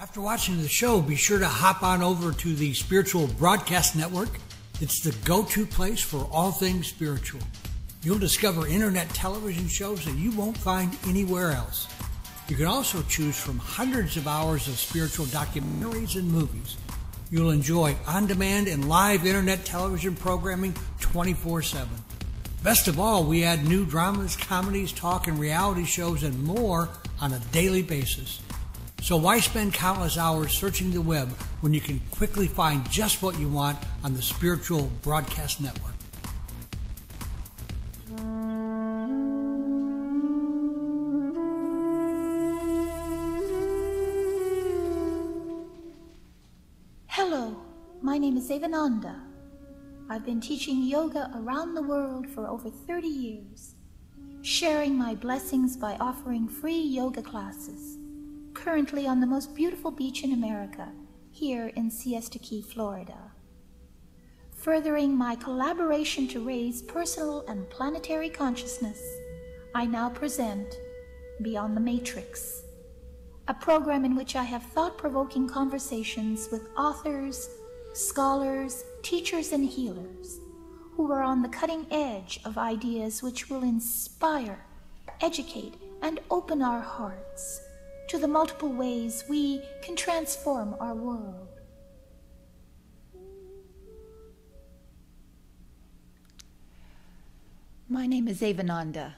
After watching the show, be sure to hop on over to the Spiritual Broadcast Network. It's the go-to place for all things spiritual. You'll discover internet television shows that you won't find anywhere else. You can also choose from hundreds of hours of spiritual documentaries and movies. You'll enjoy on-demand and live internet television programming 24/7. Best of all, we add new dramas, comedies, talk, and reality shows and more on a daily basis. So why spend countless hours searching the web when you can quickly find just what you want on the Spiritual Broadcast Network? Hello, my name is Evananda. I've been teaching yoga around the world for over 30 years, sharing my blessings by offering free yoga classes, currently on the most beautiful beach in America, here in Siesta Key, Florida. Furthering my collaboration to raise personal and planetary consciousness, I now present Beyond the Matrix, a program in which I have thought-provoking conversations with authors, scholars, teachers, and healers who are on the cutting edge of ideas which will inspire, educate, and open our hearts to the multiple ways we can transform our world. My name is Evananda,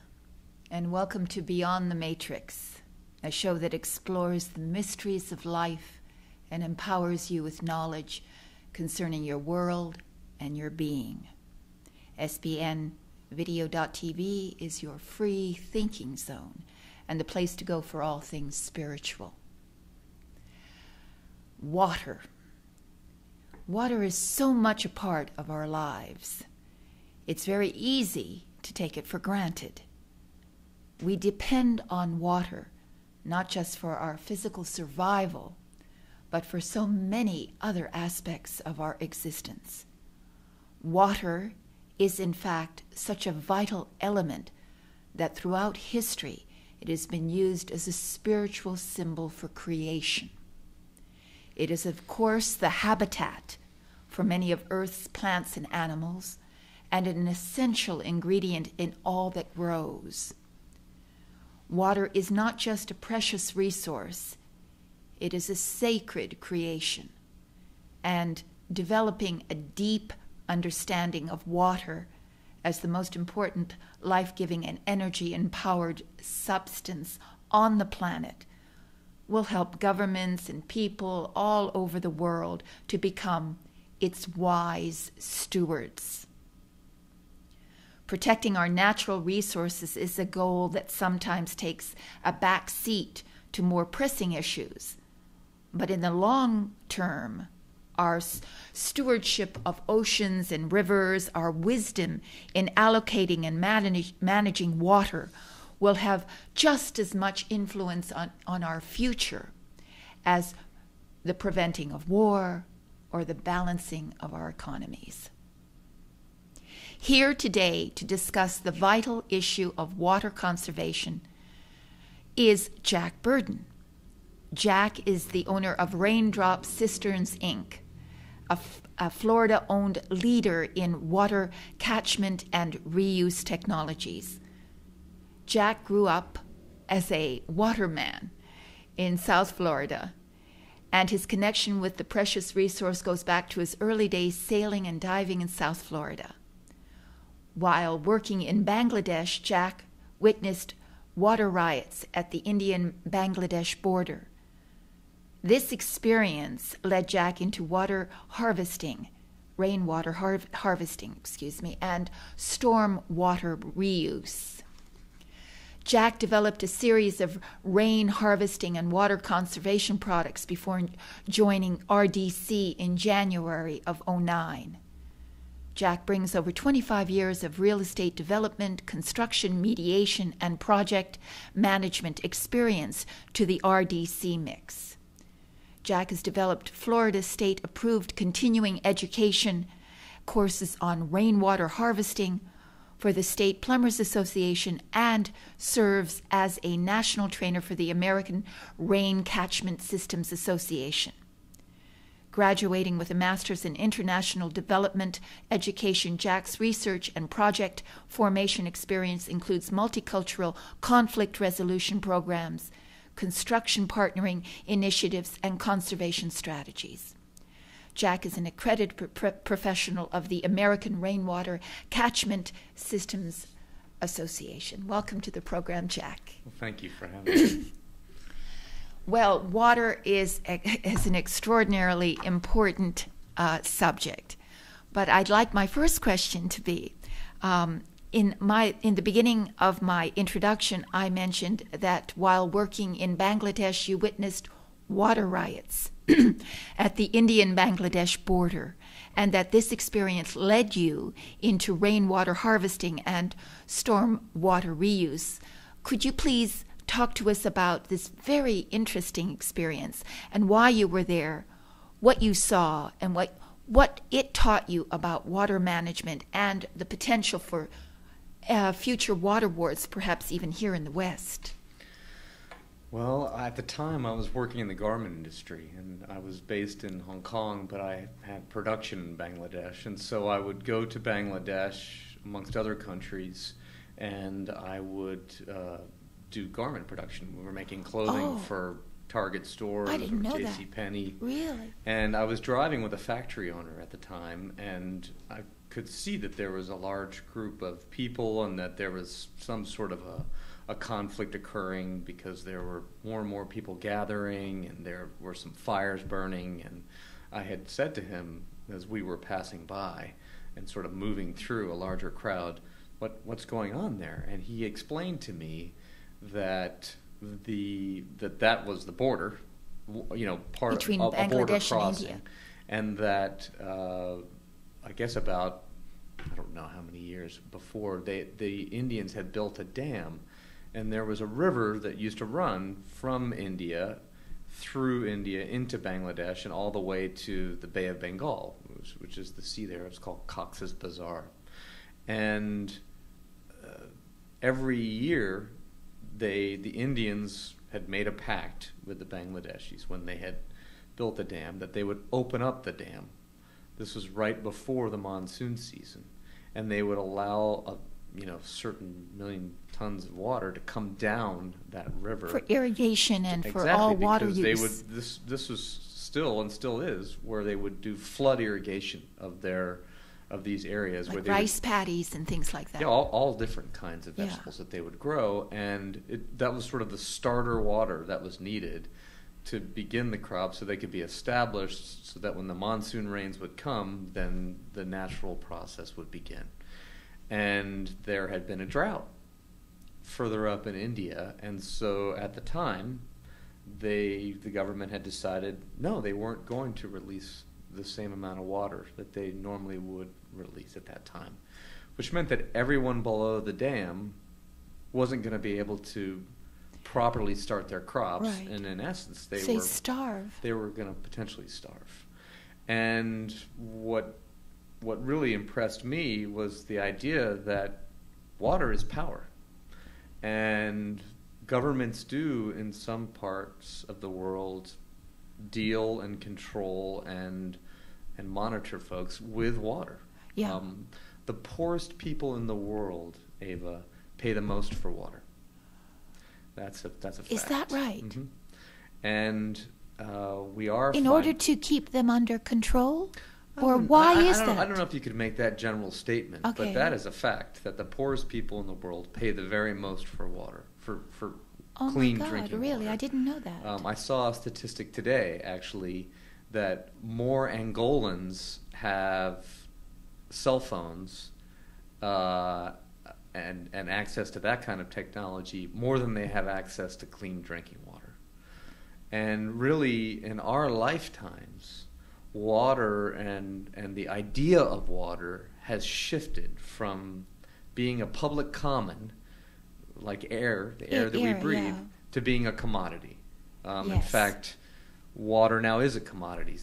and welcome to Beyond the Matrix, a show that explores the mysteries of life and empowers you with knowledge concerning your world and your being. SBN Video.tv is your free thinking zone and the place to go for all things spiritual. Water. Water is so much a part of our lives. It's very easy to take it for granted. We depend on water, not just for our physical survival, but for so many other aspects of our existence. Water is, in fact, such a vital element that throughout history it has been used as a spiritual symbol for creation. It is, of course, the habitat for many of Earth's plants and animals, and an essential ingredient in all that grows. Water is not just a precious resource, it is a sacred creation. And developing a deep understanding of water as the most important life-giving and energy-empowered substance on the planet will help governments and people all over the world to become its wise stewards. Protecting our natural resources is a goal that sometimes takes a back seat to more pressing issues. But in the long term, our stewardship of oceans and rivers, our wisdom in allocating and managing water will have just as much influence on our future as the preventing of war or the balancing of our economies. Here today to discuss the vital issue of water conservation is Jack Burden. Jack is the owner of Raindrops Cisterns Inc., a Florida-owned leader in water catchment and reuse technologies. Jack grew up as a waterman in South Florida, and his connection with the precious resource goes back to his early days sailing and diving in South Florida. While working in Bangladesh, Jack witnessed water riots at the Indian-Bangladesh border. This experience led Jack into water harvesting, rainwater harvesting, and stormwater reuse. Jack developed a series of rain harvesting and water conservation products before joining RDC in January of 2009. Jack brings over 25 years of real estate development, construction, mediation, and project management experience to the RDC mix. Jack has developed Florida state-approved continuing education courses on rainwater harvesting for the State Plumbers Association and serves as a national trainer for the American Rain Catchment Systems Association. Graduating with a master's in international development education, Jack's research and project formation experience includes multicultural conflict resolution programs, construction partnering initiatives, and conservation strategies. Jack is an accredited professional of the American Rainwater Catchment Systems Association. Welcome to the program, Jack. Well, thank you for having me. Well, water is an extraordinarily important subject, but I'd like my first question to be, in the beginning of my introduction, I mentioned that while working in Bangladesh, you witnessed water riots at the Indian-Bangladesh border, and that this experience led you into rainwater harvesting and stormwater reuse. Could you please talk to us about this very interesting experience and why you were there, what you saw, and what it taught you about water management and the potential for future water wars, perhaps even here in the West? Well, at the time I was working in the garment industry, and I was based in Hong Kong, but I had production in Bangladesh, and so I would go to Bangladesh, amongst other countries, and I would do garment production. We were making clothing for Target stores or JCPenney. Really? And I was driving with a factory owner at the time, and I could see that there was a large group of people and that there was some sort of a conflict occurring because there were more and more people gathering and there were some fires burning. And I had said to him as we were passing by and sort of moving through a larger crowd, what's going on there? And he explained to me that that was the border, part between of a border Bangladesh crossing, and India. And that I guess about, I don't know how many years before, the Indians had built a dam, and there was a river that used to run from India through India into Bangladesh and all the way to the Bay of Bengal, which is the sea there. It's called Cox's Bazar. And every year the Indians had made a pact with the Bangladeshis when they had built the dam that they would open up the dam. This was right before the monsoon season, and they would allow certain million tons of water to come down that river for irrigation and for all water use. They would. This was still and still is where they would do flood irrigation of these areas, like where they rice paddies and things like that. Yeah, all different kinds of vegetables that they would grow, and that was sort of the starter water that was needed to begin the crop so they could be established so that when the monsoon rains would come, then the natural process would begin. And there had been a drought further up in India, and so at the time, the government had decided, no, they weren't going to release the same amount of water that they normally would release at that time, which meant that everyone below the dam wasn't going to be able to properly start their crops, right. And in essence, they were going to potentially starve. And what really impressed me was the idea that water is power, and governments do in some parts of the world deal and control and monitor folks with water. Yeah. The poorest people in the world, Ava, pay the most for water. That's a fact. Is that right? Mm-hmm. And we are in order to keep them under control, or why is that? I don't know if you could make that general statement, okay. But that is a fact that the poorest people in the world pay the very most for water, for clean drinking really? water. I didn't know that. I saw a statistic today, actually, that more Angolans have cell phones and access to that kind of technology more than they have access to clean drinking water. And really, in our lifetimes, water and the idea of water has shifted from being a public common, like air, the air that we breathe, to being a commodity. In fact, water now is a commodity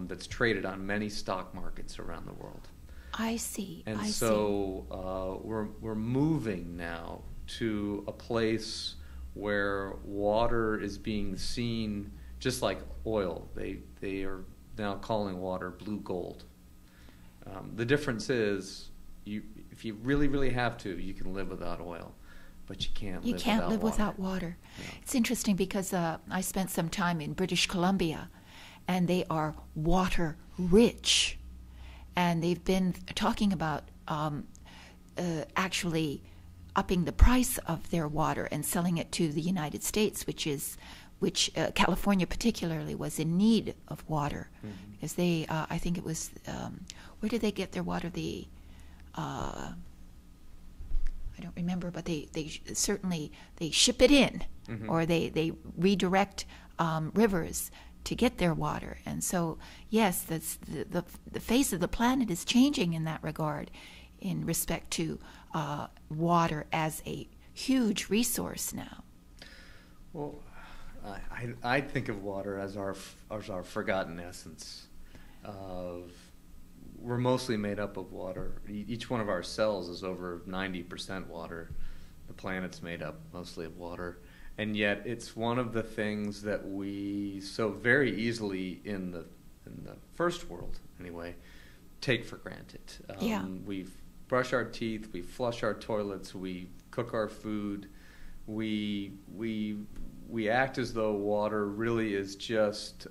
that's traded on many stock markets around the world. I see. And I see. so we're moving now to a place where water is being seen just like oil. They are now calling water blue gold. The difference is, if you really, really have to, you can live without oil, but you can't live without water. No. It's interesting because I spent some time in British Columbia, and they are water rich, and they've been talking about actually upping the price of their water and selling it to the United States, which California particularly was in need of water, because they, I think it was, where did they get their water? I don't remember, but they certainly they ship it in, or they redirect rivers to get their water. And so, yes, that's the face of the planet is changing in that regard, in respect to water as a huge resource now. Well, I think of water as our forgotten essence. We're mostly made up of water. Each one of our cells is over 90% water. The planet's made up mostly of water. And yet it's one of the things that we so very easily in the first world, anyway, take for granted. We brush our teeth, we flush our toilets, we cook our food. We act as though water really is just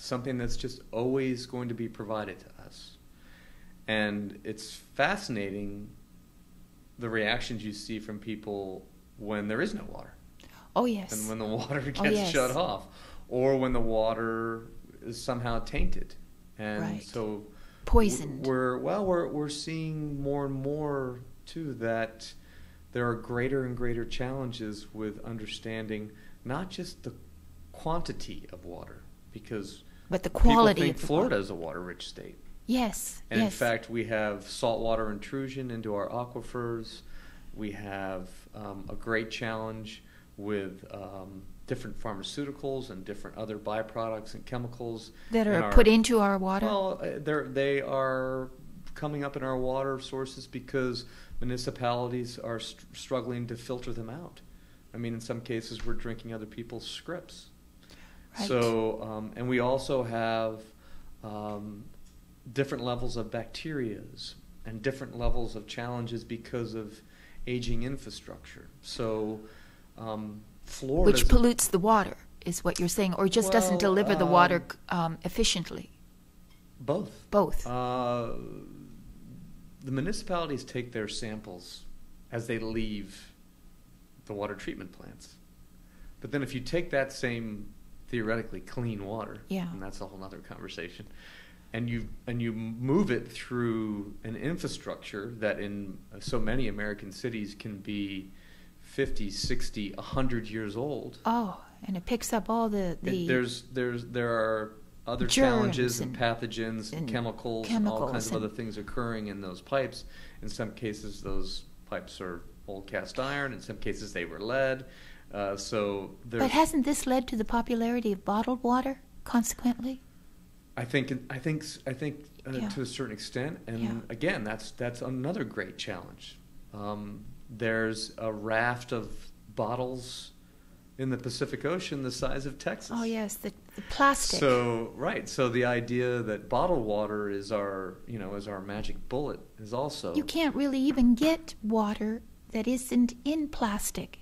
something that's just always going to be provided to us. And it's fascinating the reactions you see from people when there is no water. Oh, yes. And when the water gets shut off, or when the water is somehow tainted. And so poisoned. We're seeing more and more too that there are greater and greater challenges with understanding not just the quantity of water, but the quality people think of the Florida water. is a water-rich state. Yes. And in fact, we have saltwater intrusion into our aquifers. We have a great challenge with different pharmaceuticals and different other byproducts and chemicals that are put into our water. Well, they are coming up in our water sources because municipalities are struggling to filter them out. I mean, in some cases, we're drinking other people's scripts. Right. So, and we also have different levels of bacterias and different levels of challenges because of aging infrastructure. So, Florida, which pollutes the water, is what you're saying, or just doesn't deliver the water efficiently. Both. Both. The municipalities take their samples as they leave the water treatment plants. But then if you take that same theoretically clean water, and that's a whole other conversation, and you move it through an infrastructure that in so many American cities can be 50, 60, 100 years old. Oh, and it picks up all the there are other challenges and pathogens and chemicals and all kinds of other things occurring in those pipes. In some cases, those pipes are old cast iron. In some cases, they were lead. But hasn't this led to the popularity of bottled water? Consequently, I think to a certain extent. And again, that's another great challenge. There's a raft of bottles in the Pacific Ocean the size of Texas. Oh yes, the plastic. So the idea that bottled water is our magic bullet is also. You can't really even get water that isn't in plastic.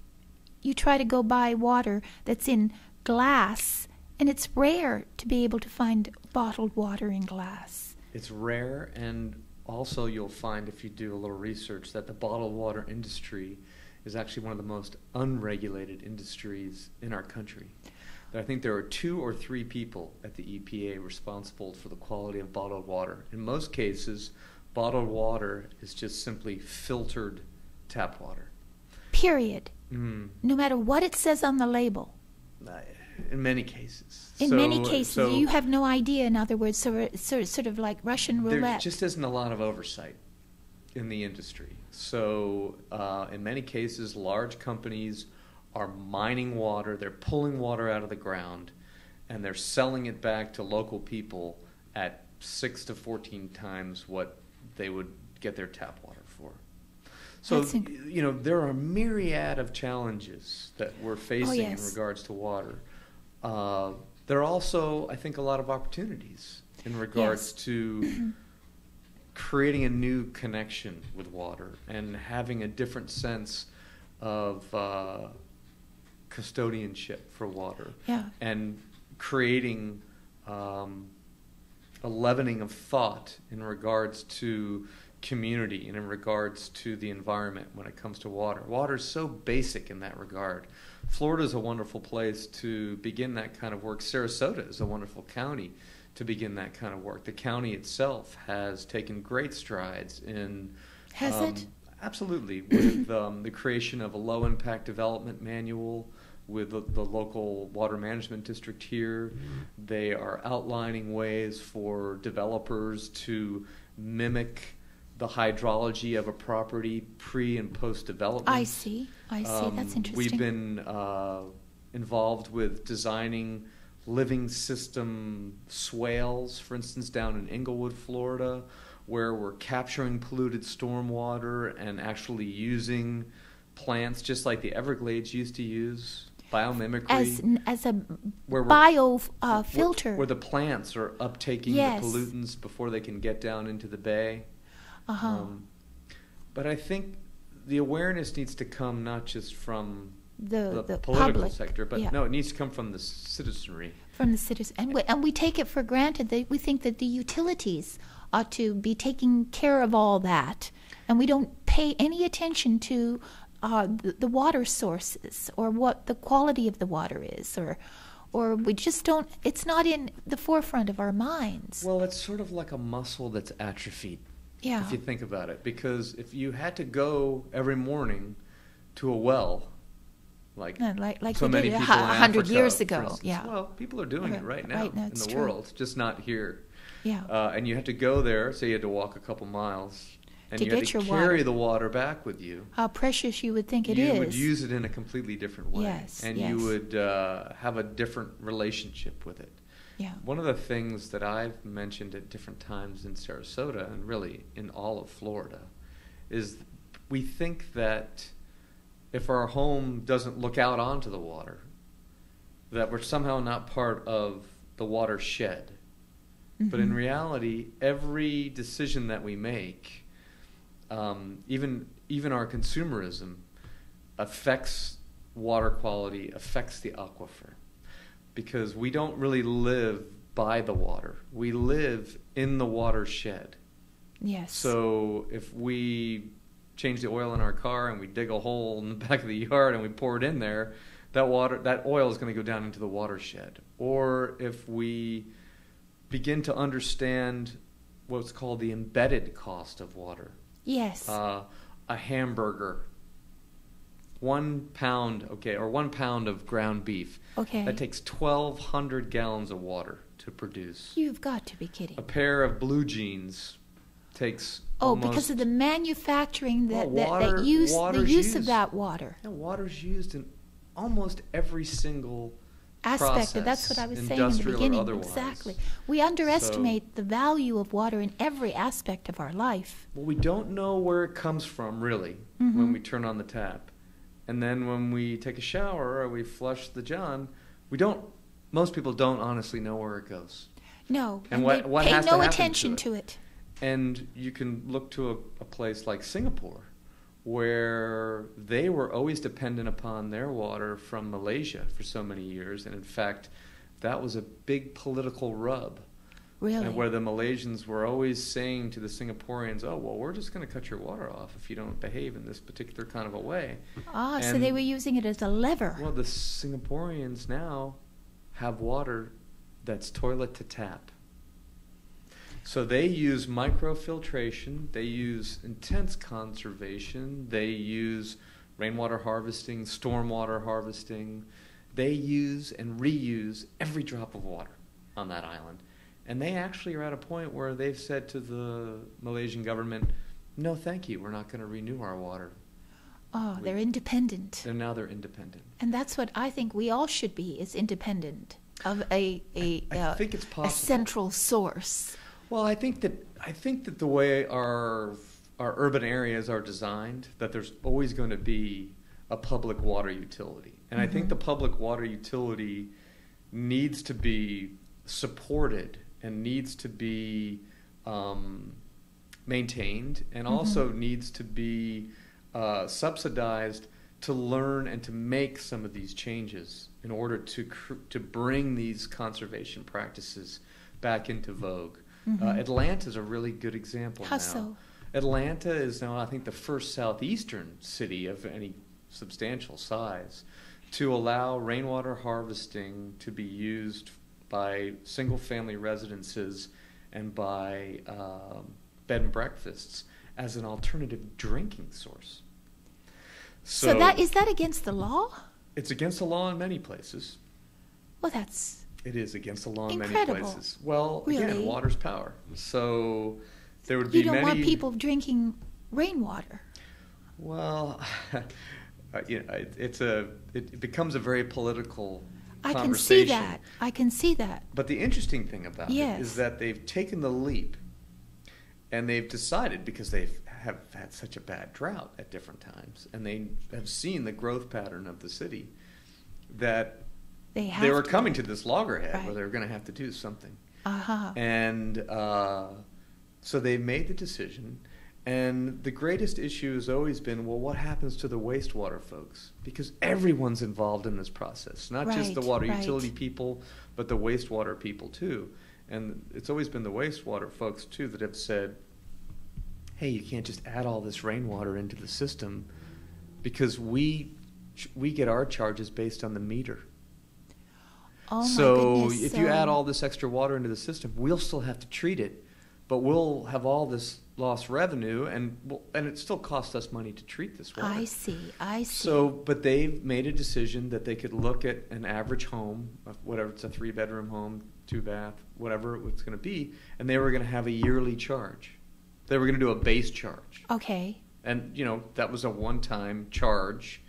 You try to go buy water that's in glass, and it's rare to be able to find bottled water in glass. It's rare, and also you'll find, if you do a little research, that the bottled water industry is actually one of the most unregulated industries in our country. I think there are 2 or 3 people at the EPA responsible for the quality of bottled water. In most cases, bottled water is just simply filtered tap water. Period. No matter what it says on the label. In many cases. In many cases, you have no idea, in other words, sort of like Russian roulette. There just isn't a lot of oversight in the industry. So in many cases, large companies are mining water, they're pulling water out of the ground, and they're selling it back to local people at 6 to 14 times what they would get their tap water for. So, there are a myriad of challenges that we're facing in regards to water. There are also, I think, a lot of opportunities in regards to creating a new connection with water and having a different sense of custodianship for water, and creating a leavening of thought in regards to community and in regards to the environment when it comes to water. Water is so basic in that regard. Florida is a wonderful place to begin that kind of work. Sarasota is a wonderful county to begin that kind of work. The county itself has taken great strides in... Has it? Absolutely. With the creation of a low-impact development manual with the local water management district here. They are outlining ways for developers to mimic the hydrology of a property pre- and post-development. I see. That's interesting. We've been involved with designing living system swales, for instance, down in Inglewood, Florida, where we're capturing polluted stormwater and actually using plants just like the Everglades used to use, biomimicry. As a bio filter. Where the plants are uptaking the pollutants before they can get down into the bay. But I think the awareness needs to come not just from the political public sector, but it needs to come from the citizenry. From the citizens. And we take it for granted that we think that the utilities ought to be taking care of all that. And we don't pay any attention to the water sources or what the quality of the water is, or we just don't, it's not in the forefront of our minds. Well, it's sort of like a muscle that's atrophied. Yeah. If you think about it, because if you had to go every morning to a well, like so many people 100 years ago, instance, well, people are doing it right now in the true. world, just not here. Yeah. And you had to go there, so you had to walk a couple miles, and you had to carry water. the water back with you. How precious you would think it is. You would use it in a completely different way, yes, you would have a different relationship with it. Yeah. One of the things that I've mentioned at different times in Sarasota and really in all of Florida is we think that if our home doesn't look out onto the water, that we're somehow not part of the watershed. Mm-hmm. But in reality, every decision that we make, even our consumerism, affects water quality, affects the aquifer. Because we don't really live by the water. We live in the watershed. Yes. So if we change the oil in our car and we dig a hole in the back of the yard and we pour it in there, that oil is going to go down into the watershed. Or if we begin to understand what's called the embedded cost of water. Yes. A hamburger. 1 pound, or 1 pound of ground beef. Okay. That takes 1,200 gallons of water to produce. You've got to be kidding. A pair of blue jeans takes almost... because of the manufacturing that use of that water. Yeah, water's used in almost every single aspect. Process, that's what I was saying in the beginning. Exactly. We underestimate the value of water in every aspect of our life. Well, we don't know where it comes from, really, when we turn on the tap. And then when we take a shower or we flush the john, most people don't honestly know where it goes. No, and what pay has no attention to it. And you can look to a place like Singapore, where they were always dependent upon their water from Malaysia for so many years. And in fact, that was a big political rub. Really? And where the Malaysians were always saying to the Singaporeans, oh, well, we're just going to cut your water off if you don't behave in this particular kind of a way. So they were using it as a lever. Well, the Singaporeans now have water that's toilet to tap. So they use microfiltration, they use intense conservation, they use rainwater harvesting, stormwater harvesting. They use and reuse every drop of water on that island. And they actually are at a point where they've said to the Malaysian government, no, thank you, we're not going to renew our water. Oh, they're independent. They're independent. And that's what I think we all should be, is independent of I think it's possible. a central source. Well, I think that the way our urban areas are designed, that there's always going to be a public water utility. And I think the public water utility needs to be supported and needs to be maintained, and also needs to be subsidized to learn and to make some of these changes in order to bring these conservation practices back into vogue. Atlanta is a really good example now. How so? Atlanta is now, I think, the first southeastern city of any substantial size to allow rainwater harvesting to be used by single-family residences and by bed and breakfasts as an alternative drinking source. So is that against the law? It's against the law in many places. Well, that's It is against the law in incredible. many places. Well, Really? again, water's power. So there would be you don't many. want people drinking rainwater. Well, it becomes a very political I can conversation. see that. I can see that. But the interesting thing about Yes. it is that they've taken the leap, and they've decided, because they have had such a bad drought at different times, and they have seen the growth pattern of the city, that they were coming to this loggerhead Right. where they were going to have to do something. Uh-huh. And so they made the decision. And the greatest issue has always been, well, what happens to the wastewater folks? Because everyone's involved in this process, not just the Right, water right. utility people, but the wastewater people too. And it's always been the wastewater folks too that have said, hey, you can't just add all this rainwater into the system, because we get our charges based on the meter. Oh, my So goodness. if you add all this extra water into the system, we'll still have to treat it, but we'll have all this lost revenue, and it still costs us money to treat this water. I see. So, but they've made a decision that they could look at an average home, whatever it's a 3-bedroom home, 2-bath, whatever it's going to be, and they were going to have a yearly charge. They were going to do a base charge. Okay. And, that was a one-time charge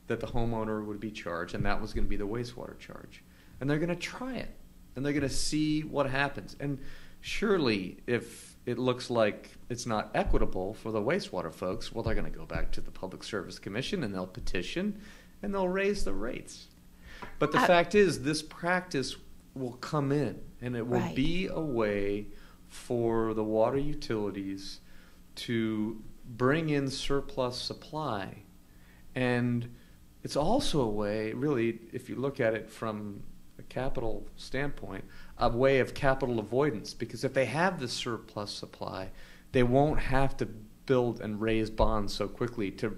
that the homeowner would be charged, and that was going to be the wastewater charge. And they're going to try it, and they're going to see what happens. And surely, if it looks like it's not equitable for the wastewater folks, well, they're going to go back to the Public Service Commission, and they'll petition, and they'll raise the rates. But the fact is, this practice will come in, and it will Right. be a way for the water utilities to bring in surplus supply. And it's also a way, really, if you look at it from a capital standpoint, a way of capital avoidance, because if they have this surplus supply, they won't have to build and raise bonds so quickly to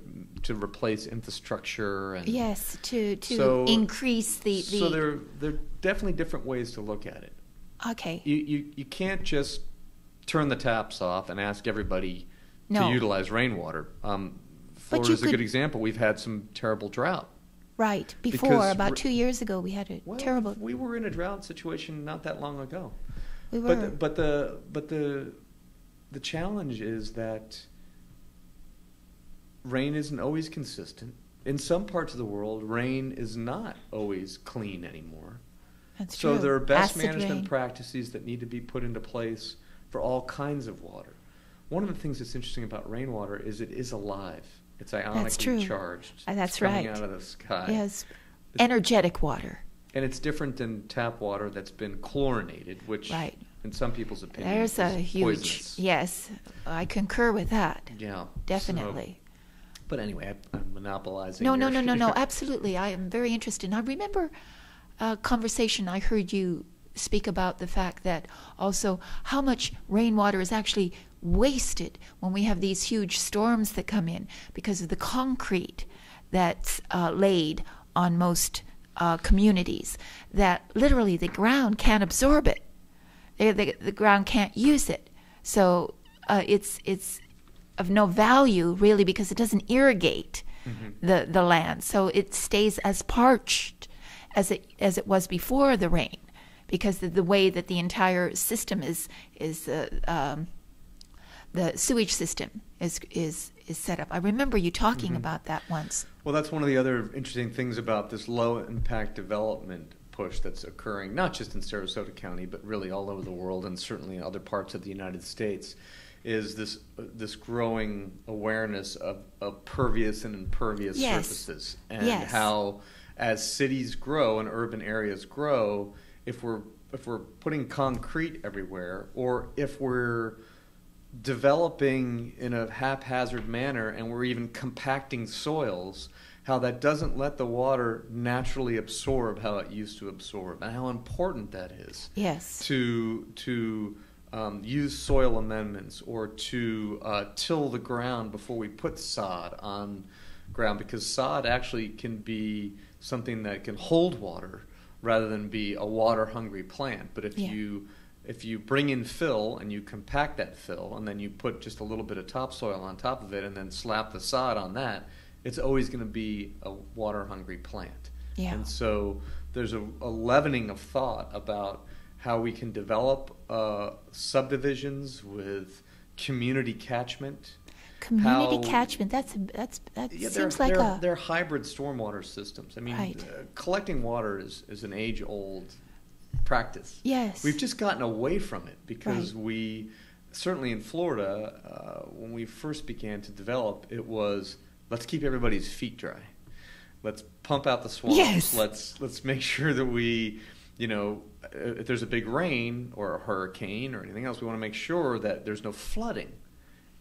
replace infrastructure. And Yes, to so, increase the. So there are definitely different ways to look at it. Okay. You can't just turn the taps off and ask everybody No. to utilize rainwater. Florida's you a good could- example. We've had some terrible drought. Right. Before, Because about 2 years ago, we had a terrible. We were in a drought situation not that long ago. We were. But the challenge is that rain isn't always consistent. In some parts of the world, rain is not always clean anymore. That's So true. there are best Acid management rain. practices that need to be put into place for all kinds of water. One of the things that's interesting about rainwater is it is alive. It's ionically true. charged. That's it's coming right. out of the sky. Yes. Energetic water. And it's different than tap water that's been chlorinated, which, Right. in some people's opinion, There's a is huge. poisonous. Yes, I concur with that. Yeah. Definitely. But anyway, I'm monopolizing. No, your- absolutely. I am very interested. And I remember a conversation I heard you speak about the fact that also how much rainwater is actually wasted when we have these huge storms that come in because of the concrete that's laid on most communities, that literally the ground can't absorb it. The ground can't use it. So it's of no value really because it doesn't irrigate the land. So it stays as parched as it was before the rain, because the way that the entire system is the sewage system is set up. I remember you talking about that once. Well, that's one of the other interesting things about this low-impact development push that's occurring, not just in Sarasota County, but really all over the world, and certainly in other parts of the United States, is this growing awareness of pervious and impervious surfaces, and how, as cities grow and urban areas grow, if we're putting concrete everywhere, or if we're developing in a haphazard manner and we're even compacting soils, how that doesn't let the water naturally absorb how it used to absorb, and how important that is. Yes. To use soil amendments, or to till the ground before we put sod on ground, because sod actually can be something that can hold water rather than be a water-hungry plant. But if you bring in fill and you compact that fill, and then you put just a little bit of topsoil on top of it and then slap the sod on that, it's always going to be a water-hungry plant. Yeah. And so there's a leavening of thought about how we can develop subdivisions with community catchment. Community catchment, that seems like they're hybrid stormwater systems. I mean, collecting water is an age-old practice. Yes. We've just gotten away from it because we, certainly in Florida, when we first began to develop, it was, let's keep everybody's feet dry. Let's pump out the swamps. Yes. Let's make sure that we, if there's a big rain or a hurricane or anything else, we want to make sure that there's no flooding.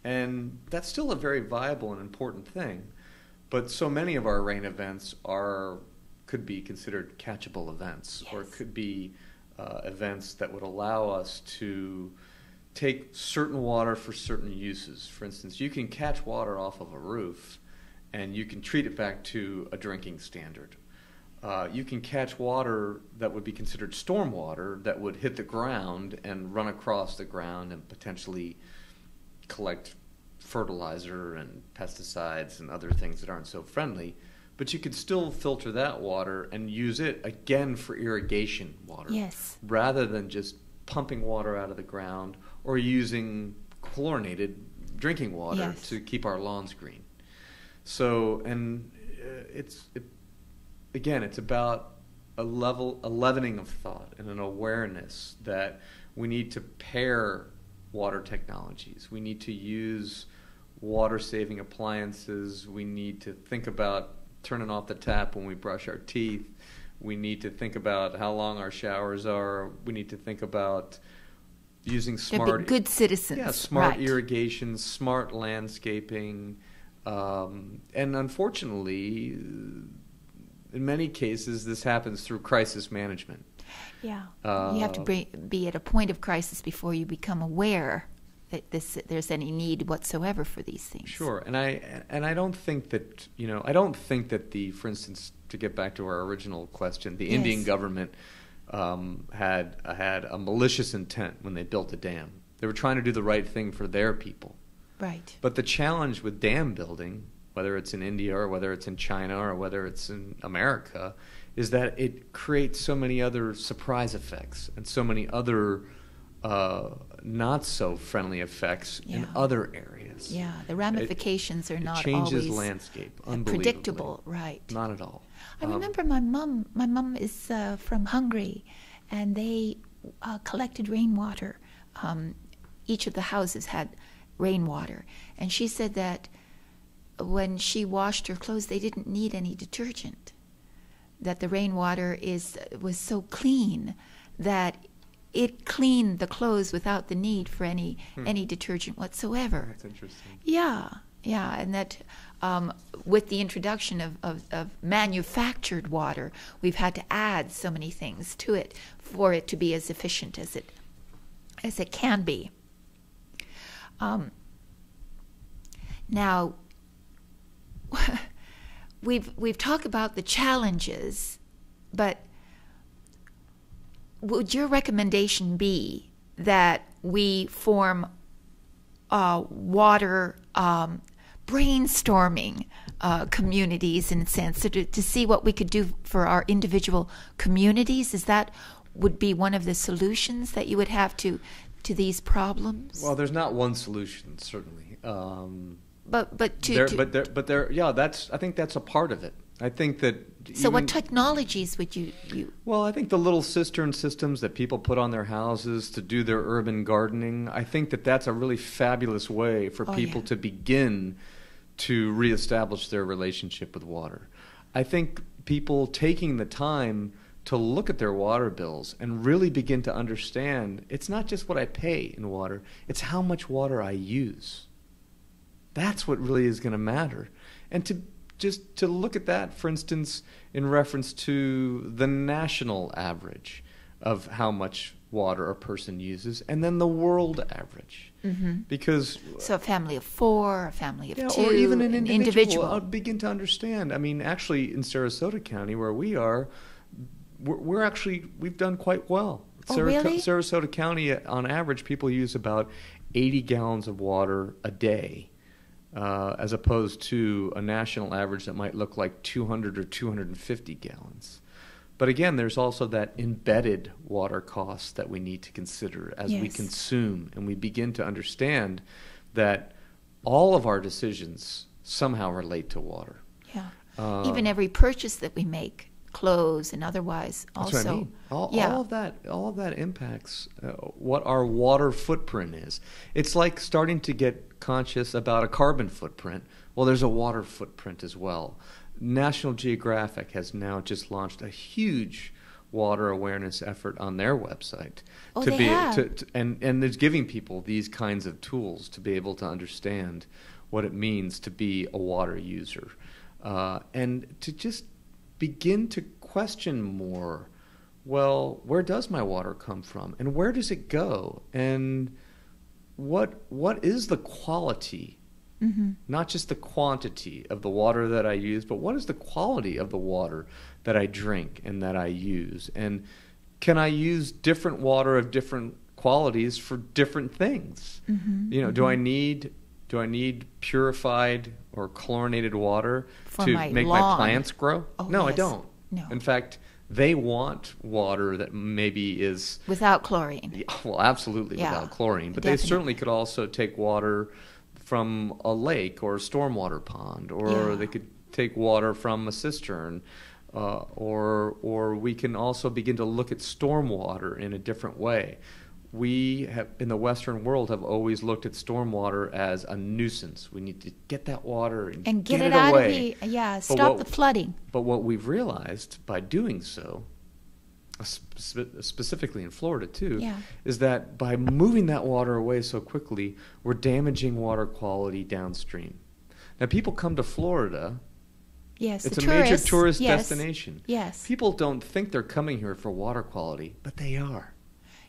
And that's still a very viable and important thing. But so many of our rain events could be considered catchable events, or could be events that would allow us to take certain water for certain uses. For instance, you can catch water off of a roof and you can treat it back to a drinking standard. You can catch water that would be considered stormwater that would hit the ground and run across the ground and potentially collect fertilizer and pesticides and other things that aren't so friendly. But you could still filter that water and use it again for irrigation water. Yes. Rather than just pumping water out of the ground or using chlorinated drinking water to keep our lawns green. So, and it's about a leavening of thought and an awareness that we need to pair water technologies. We need to use water-saving appliances. We need to think about turning off the tap when we brush our teeth. We need to think about how long our showers are. We need to think about using smart... good citizens. Yeah, smart irrigation, smart landscaping. And unfortunately, in many cases, this happens through crisis management. Yeah, you have to be at a point of crisis before you become aware that there's any need whatsoever for these things. Sure, and I don't think that for instance, to get back to our original question, the Indian government had a malicious intent when they built a dam. They were trying to do the right thing for their people. Right. But the challenge with dam building, whether it's in India or whether it's in China or whether it's in America, is that it creates so many other surprise effects and so many other not so friendly effects in other areas. Yeah, the ramifications are not changes always landscape, predictable. Right. Not at all. I remember my mom. My mom is from Hungary, and they collected rainwater. Each of the houses had rainwater, and she said that when she washed her clothes, they didn't need any detergent. That the rainwater was so clean that it cleaned the clothes without the need for any detergent whatsoever. That's interesting. Yeah, and that with the introduction of manufactured water, we've had to add so many things to it for it to be as efficient as it can be. Now, we've talked about the challenges, but would your recommendation be that we form water brainstorming communities, in a sense, to see what we could do for our individual communities? Is that would be one of the solutions that you would have to these problems? Well, there's not one solution, certainly. I think that's a part of it. I think that. So what technologies would you? Well, I think the little cistern systems that people put on their houses to do their urban gardening, I think that that's a really fabulous way for people to begin to reestablish their relationship with water. I think people taking the time to look at their water bills and really begin to understand it's not just what I pay in water, it's how much water I use. That's what really is going to matter. And to look at that, for instance, in reference to the national average of how much water a person uses, and then the world average. Mm-hmm. Because so a family of 4, a family of 2, or even an individual. I'll begin to understand. I mean, actually, in Sarasota County, where we are, we've done quite well. Really? Sarasota County, on average, people use about 80 gallons of water a day. As opposed to a national average that might look like 200 or 250 gallons. But again, there's also that embedded water cost that we need to consider as we consume, and we begin to understand that all of our decisions somehow relate to water. Yeah. Even every purchase that we make, clothes and otherwise, also. That's what I mean. All of that impacts what our water footprint is. It's like starting to get conscious about a carbon footprint. Well, there's a water footprint as well. National Geographic has now just launched a huge water awareness effort on their website. And it's giving people these kinds of tools to be able to understand what it means to be a water user, and to just begin to question more. Well, where does my water come from, and where does it go, and what is the quality, not just the quantity of the water that I use, but what is the quality of the water that I drink and that I use? And can I use different water of different qualities for different things? Do I need purified or chlorinated water to make my plants grow? No, I don't. No. In fact, they want water that maybe is without chlorine. Yeah, well, absolutely without chlorine. But they certainly could also take water from a lake or a stormwater pond, or they could take water from a cistern, or we can also begin to look at stormwater in a different way. We have, in the Western world, have always looked at stormwater as a nuisance. We need to get that water and get it out away. Stop the flooding. But what we've realized by doing so, specifically in Florida too, is that by moving that water away so quickly, we're damaging water quality downstream. Now, people come to Florida. Yes, it's a major tourist destination. Yes. People don't think they're coming here for water quality, but they are.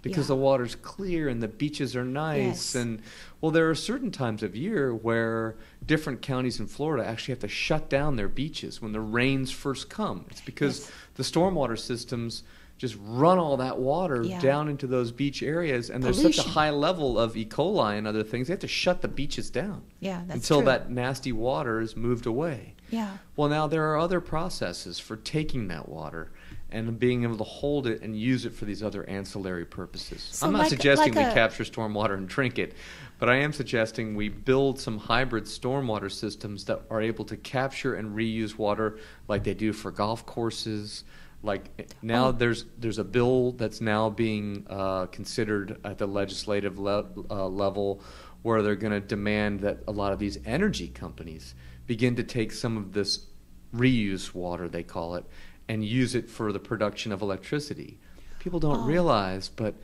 Because the water's clear and the beaches are nice. And, well, there are certain times of year where different counties in Florida actually have to shut down their beaches when the rains first come. It's because the stormwater systems just run all that water down into those beach areas, and there's such a high level of E. coli and other things, they have to shut the beaches down until that nasty water is moved away. Yeah. Well, now there are other processes for taking that water and being able to hold it and use it for these other ancillary purposes. So I'm not suggesting we capture stormwater and drink it, but I am suggesting we build some hybrid stormwater systems that are able to capture and reuse water like they do for golf courses. Like now there's a bill that's now being considered at the legislative level where they're going to demand that a lot of these energy companies begin to take some of this reuse water, they call it, and use it for the production of electricity. People don't realize, but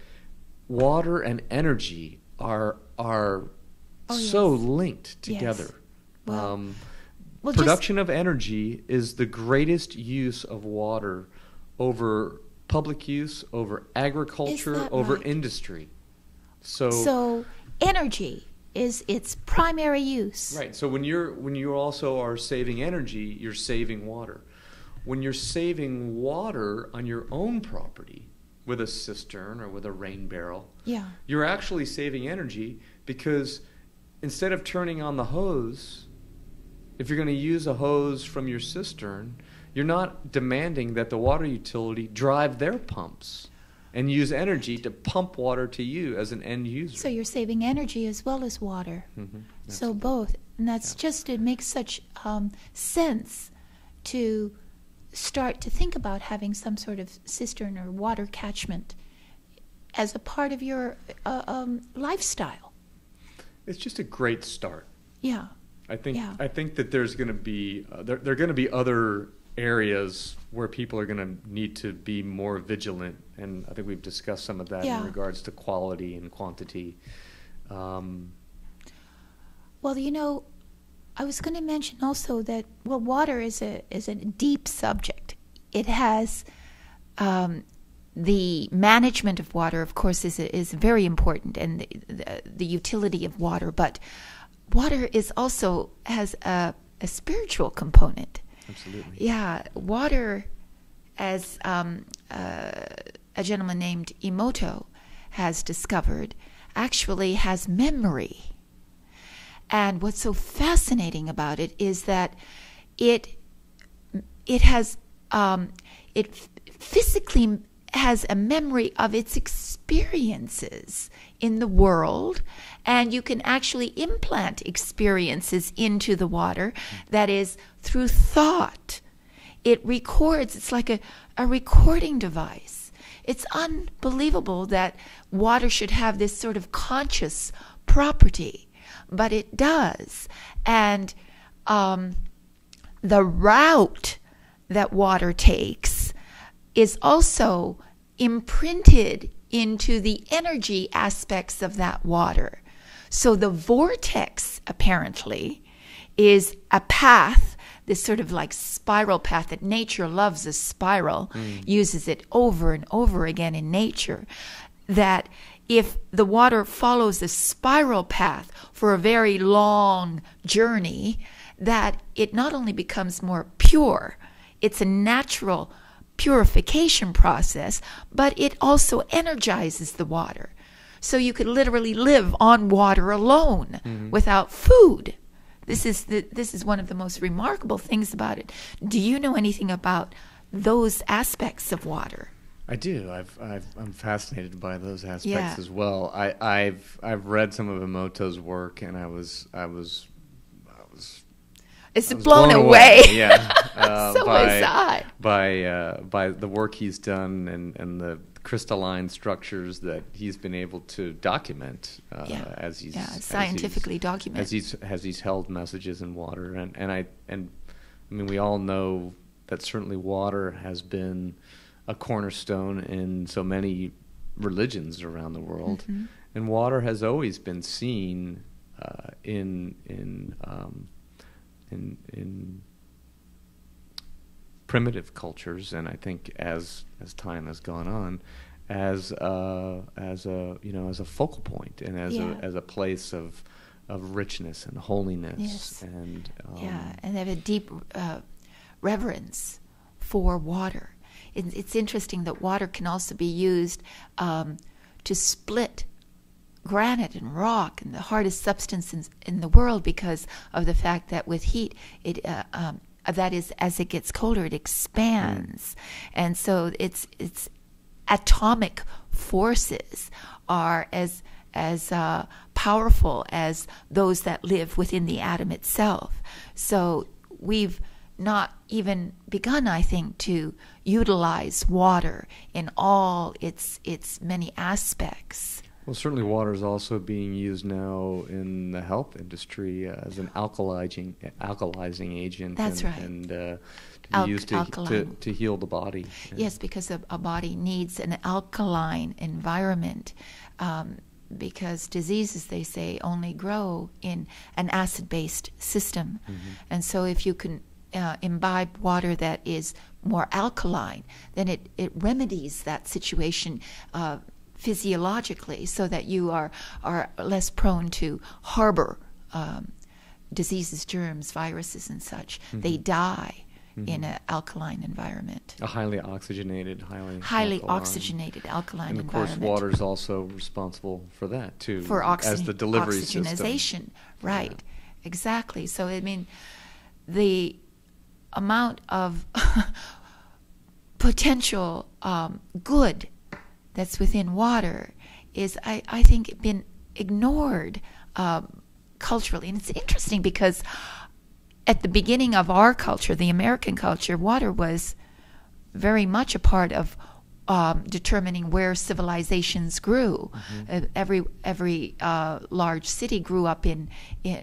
water and energy are so linked together. Yes. Production of energy is the greatest use of water over public use, over agriculture, over industry. So energy is its primary use. Right. So when you also are saving energy, you're saving water. When you're saving water on your own property with a cistern or with a rain barrel, you're actually saving energy because instead of turning on the hose, if you're going to use a hose from your cistern, you're not demanding that the water utility drive their pumps and use energy to pump water to you as an end user. So you're saving energy as well as water. So both. And that's it makes such sense to start to think about having some sort of cistern or water catchment as a part of your lifestyle. It's just a great start. Yeah. I think that there's going to be there are going to be other areas where people are going to need to be more vigilant, and I think we've discussed some of that in regards to quality and quantity. Well, you know, I was going to mention also that, well, water is a deep subject. It has the management of water, of course, is very important, and the utility of water. But water is also has a spiritual component. Absolutely. Yeah, water, as a gentleman named Emoto has discovered, actually has memory. And what's so fascinating about it is that it physically has a memory of its experiences in the world, and you can actually implant experiences into the water. That is, through thought. It records. It's like a recording device. It's unbelievable that water should have this sort of conscious property. But it does. And the route that water takes is also imprinted into the energy aspects of that water. So the vortex, apparently, is a path, this sort of like spiral path that nature loves, a spiral, uses it over and over again in nature, that if the water follows a spiral path for a very long journey, that it not only becomes more pure, it's a natural purification process, but it also energizes the water. So you could literally live on water alone without food. This is one of the most remarkable things about it. Do you know anything about those aspects of water? I do. I'm fascinated by those aspects as well. I've read some of Emoto's work, and I was blown away. Yeah, so was I. By the work he's done and the crystalline structures that he's been able to document as he's scientifically documented as he's held messages in water, and I mean, we all know that certainly water has been a cornerstone in so many religions around the world, and water has always been seen in primitive cultures, and I think as time has gone on, as a focal point and as a place of richness and holiness, and and they have a deep reverence for water. It's interesting that water can also be used to split granite and rock and the hardest substances in the world, because of the fact that with heat, it that is, as it gets colder, it expands, and so its atomic forces are as powerful as those that live within the atom itself. So we've not even begun, I think, to utilize water in all its many aspects. Well, certainly water is also being used now in the health industry as an alkalizing agent. That's right. And to be used to heal the body. Yes, because a body needs an alkaline environment, because diseases, they say, only grow in an acid-based system. And so if you can imbibe water that is more alkaline, then it remedies that situation physiologically, so that you are less prone to harbor diseases, germs, viruses, and such. They die in an alkaline environment. A highly oxygenated, highly oxygenated alkaline and of course, environment. water is also responsible for that too, for as the delivery oxygenization system. Right, exactly. So I mean, the amount of potential good that's within water is, I think, been ignored culturally. And it's interesting because at the beginning of our culture, the American culture, water was very much a part of determining where civilizations grew. Every large city grew up in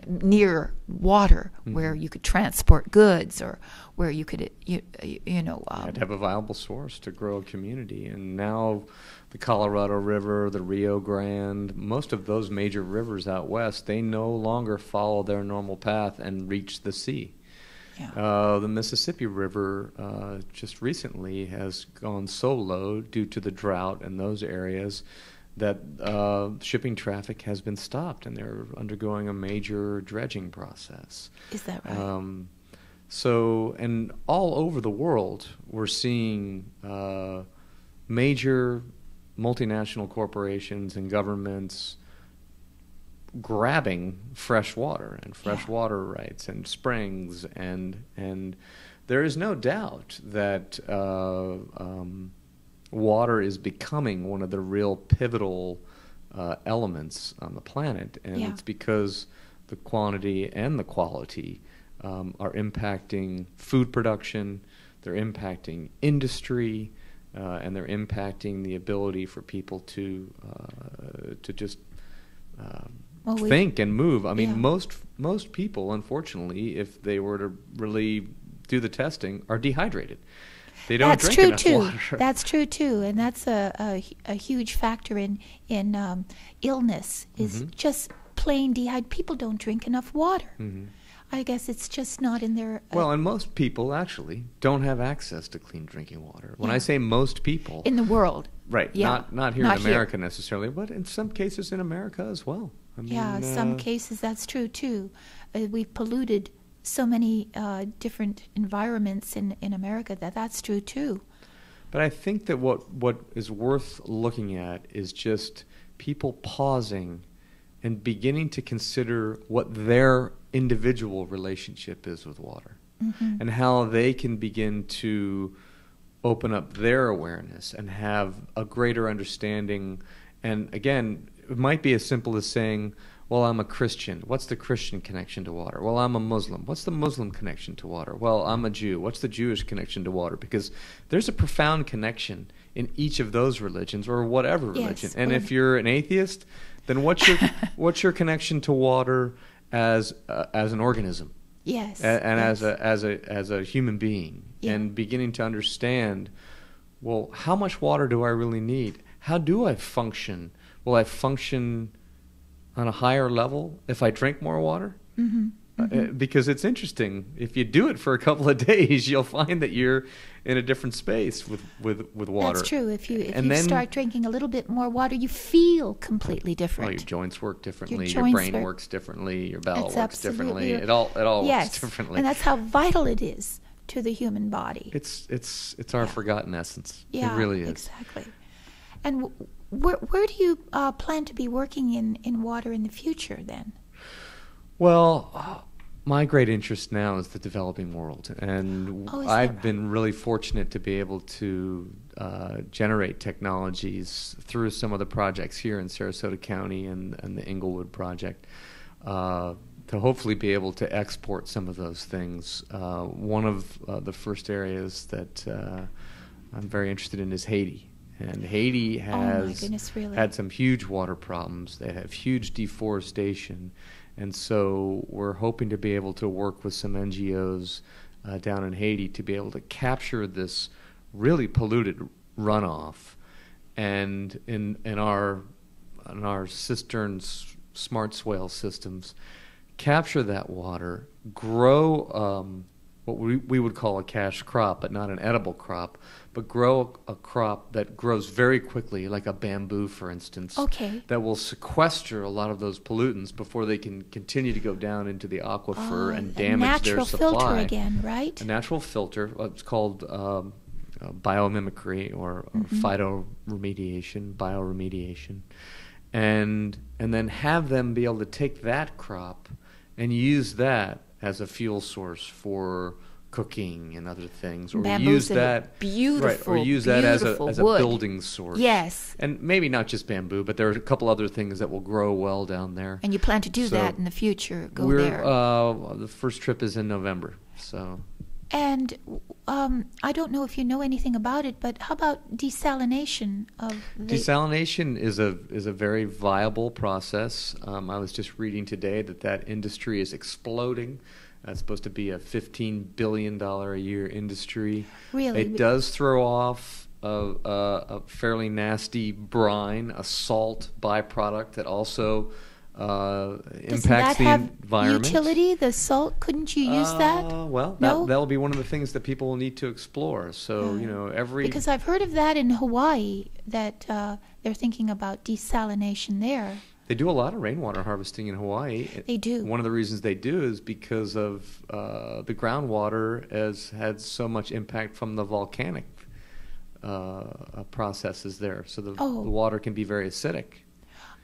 near water, where you could transport goods, or where you could you had to have a viable source to grow a community. And now the Colorado River, the Rio Grande, most of those major rivers out west, they no longer follow their normal path and reach the sea. Yeah. The Mississippi River just recently has gone so low due to the drought in those areas that shipping traffic has been stopped, and they're undergoing a major dredging process. Is that right? So, and all over the world, we're seeing major multinational corporations and governments grabbing fresh water and fresh water rights and springs, and there is no doubt that water is becoming one of the real pivotal elements on the planet, and it's because the quantity and the quality are impacting food production, they're impacting industry, and they're impacting the ability for people to just think and move. I mean, most people, unfortunately, if they were to really do the testing, are dehydrated. They don't drink enough water. That's true too, and that's a huge factor in illness. Is just plain dehydrated. People don't drink enough water. I guess it's just not in their... well, and most people actually don't have access to clean drinking water. When I say most people... in the world. Right. Yeah. Not here in America necessarily, but in some cases in America as well. I mean, some cases that's true too. We've polluted so many different environments in America that's true too. But I think that what is worth looking at is just people pausing and beginning to consider what their individual relationship is with water, and how they can begin to open up their awareness and have a greater understanding. And again, it might be as simple as saying, well, I'm a Christian. What's the Christian connection to water? Well, I'm a Muslim. What's the Muslim connection to water? Well, I'm a Jew. What's the Jewish connection to water? Because there's a profound connection in each of those religions, or whatever religion. And if you're an atheist, then what's your connection to water as an organism? Yes. And as a human being, and beginning to understand, well, how much water do I really need? How do I function? Will I function on a higher level if I drink more water? Because it's interesting. If you do it for a couple of days, you'll find that you're in a different space with water. That's true. If you start drinking a little bit more water, you feel completely different. Well, your joints work differently. Your brain works differently. Your bowel works differently. It all works differently. And that's how vital it is to the human body. It's our forgotten essence. Yeah, it really is. Exactly. And where do you plan to be working in water in the future then? Well, my great interest now is the developing world, and I've been really fortunate to be able to generate technologies through some of the projects here in Sarasota County and the Inglewood project to hopefully be able to export some of those things. One of the first areas that I'm very interested in is Haiti. And Haiti has had some huge water problems. They have huge deforestation. And so we're hoping to be able to work with some NGOs down in Haiti to be able to capture this really polluted runoff, and in our cisterns, smart swale systems, capture that water, grow what we would call a cash crop, but not an edible crop, but grow a crop that grows very quickly, like a bamboo, for instance, that will sequester a lot of those pollutants before they can continue to go down into the aquifer and damage their supply. A natural filter again, right? A natural filter. It's called biomimicry or bioremediation, and then have them be able to take that crop and use that as a fuel source for cooking and other things, or Bamboo's use that beautiful, right, or use that as a wood. building source. Yes, and maybe not just bamboo, but there are a couple other things that will grow well down there. And you plan to do that in the future? Go there. The first trip is in November, so. And I don't know if you know anything about it, but how about desalination of the... Desalination is a very viable process. I was just reading today that industry is exploding. It's supposed to be a $15 billion a year industry. Really? It does throw off a fairly nasty brine, a salt byproduct that also impacts the environment. Utility, the salt? Couldn't you use that? Well, no? that'll be one of the things that people will need to explore. So, Because I've heard of that in Hawaii, that they're thinking about desalination there. They do a lot of rainwater harvesting in Hawaii. They do. One of the reasons they do is because of the groundwater has had so much impact from the volcanic processes there. So the water can be very acidic.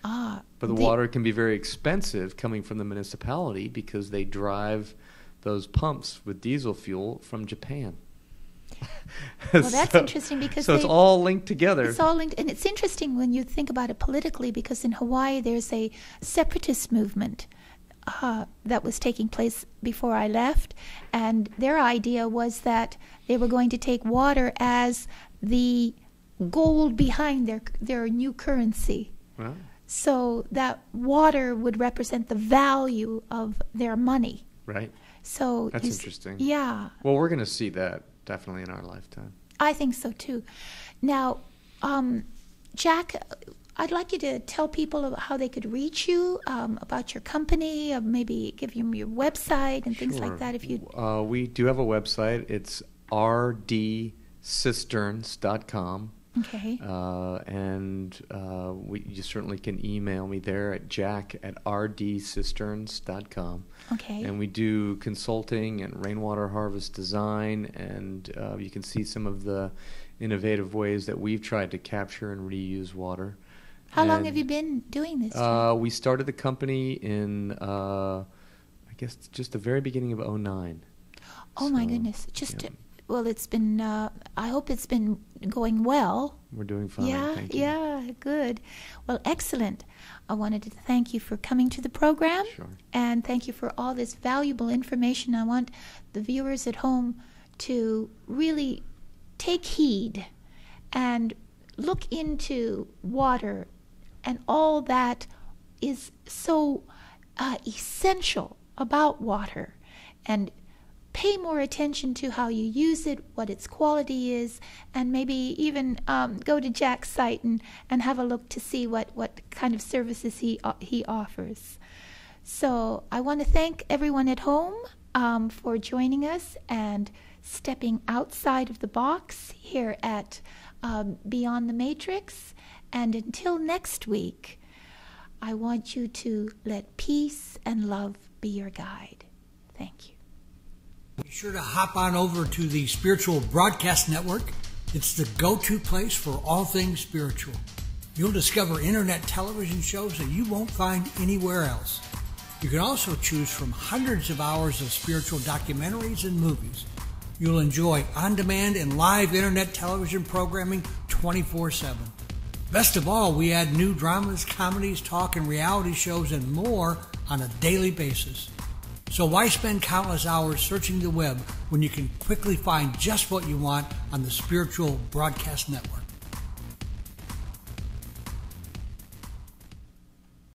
But the water can be very expensive coming from the municipality because they drive those pumps with diesel fuel from Japan. Well, that's interesting because it's all linked together. It's all linked, and it's interesting when you think about it politically, because in Hawaii there's a separatist movement that was taking place before I left, and their idea was that they were going to take water as the gold behind their new currency. Wow. So that water would represent the value of their money. Right. So that's interesting. Yeah. Well, we're going to see that definitely in our lifetime. I think so too. Now, Jack, I'd like you to tell people how they could reach you, about your company, maybe give them your website and things like that. If you, we do have a website. It's rdcisterns.com. Okay. You certainly can email me there at jack@rdcisterns.com. Okay. And we do consulting and rainwater harvest design, and you can see some of the innovative ways that we've tried to capture and reuse water. How long have you been doing this? We started the company in, I guess, just the very beginning of 2009. Oh, my goodness. Well, it's been, I hope it's been going well. We're doing fine. Thank you. Yeah, good. Well, excellent. I wanted to thank you for coming to the program. Sure. And thank you for all this valuable information. I want the viewers at home to really take heed and look into water and all that is so essential about water, and pay more attention to how you use it, what its quality is, and maybe even go to Jack's site and have a look to see what kind of services he offers. So I want to thank everyone at home for joining us and stepping outside of the box here at Beyond the Matrix. And until next week, I want you to let peace and love be your guide. Thank you. Be sure to hop on over to the Spiritual Broadcast Network. It's the go-to place for all things spiritual. You'll discover internet television shows that you won't find anywhere else. You can also choose from hundreds of hours of spiritual documentaries and movies. You'll enjoy on-demand and live internet television programming 24/7. Best of all, we add new dramas, comedies, talk, and reality shows and more on a daily basis. So why spend countless hours searching the web when you can quickly find just what you want on the Spiritual Broadcast Network?